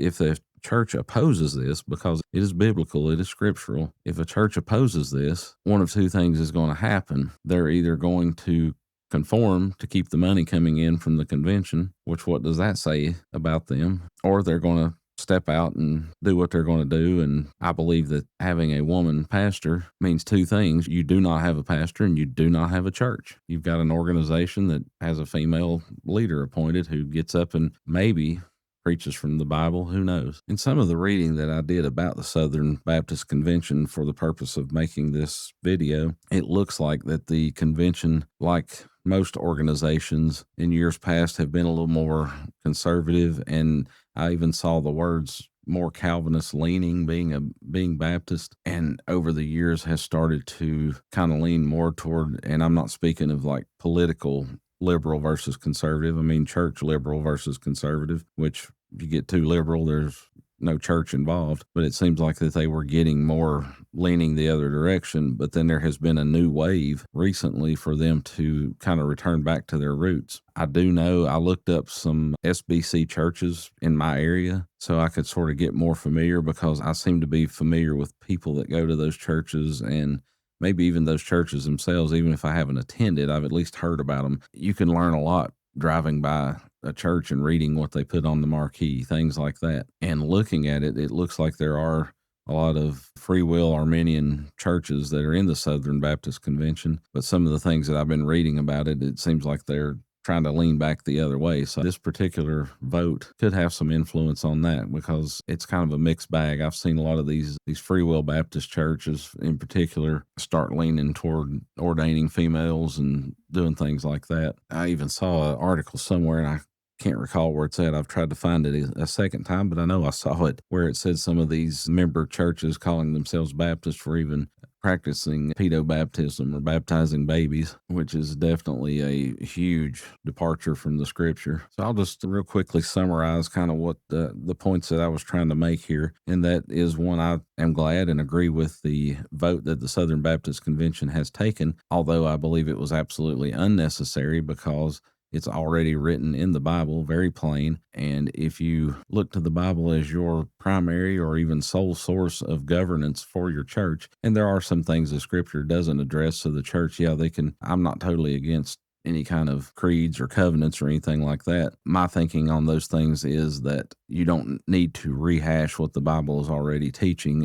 if the church opposes this, because it is biblical, it is scriptural, if a church opposes this, one of two things is going to happen. They're either going to conform to keep the money coming in from the convention, which what does that say about them? Or they're going to step out and do what they're going to do. And I believe that having a woman pastor means two things. You do not have a pastor and you do not have a church. You've got an organization that has a female leader appointed who gets up and maybe preaches from the Bible, who knows? In some of the reading that I did about the Southern Baptist Convention for the purpose of making this video, it looks like that the convention, like most organizations in years past, have been a little more conservative, and I even saw the words more Calvinist leaning, being Baptist, and over the years has started to kind of lean more toward, and I'm not speaking of like political liberal versus conservative. I mean, church liberal versus conservative, which if you get too liberal, there's no church involved. But it seems like that they were getting more leaning the other direction. But then there has been a new wave recently for them to kind of return back to their roots. I do know I looked up some SBC churches in my area so I could sort of get more familiar, because I seem to be familiar with people that go to those churches, and maybe even those churches themselves. Even if I haven't attended, I've at least heard about them. You can learn a lot driving by a church and reading what they put on the marquee, things like that. And looking at it, it looks like there are a lot of free will Arminian churches that are in the Southern Baptist Convention. But some of the things that I've been reading about it, it seems like they're trying to lean back the other way. So this particular vote could have some influence on that, because it's kind of a mixed bag. I've seen a lot of these free will Baptist churches in particular start leaning toward ordaining females and doing things like that. I even saw an article somewhere, and I can't recall where it's at. I've tried to find it a second time, but I know I saw it where it said some of these member churches calling themselves Baptist were even practicing pedo-baptism or baptizing babies, which is definitely a huge departure from the scripture. So I'll just real quickly summarize kind of what the points that I was trying to make here. And that is, one, I am glad and agree with the vote that the Southern Baptist Convention has taken, although I believe it was absolutely unnecessary, because it's already written in the Bible, very plain. And if you look to the Bible as your primary or even sole source of governance for your church, and there are some things the scripture doesn't address, so the church, yeah, they can, I'm not totally against any kind of creeds or covenants or anything like that. My thinking on those things is that you don't need to rehash what the Bible is already teaching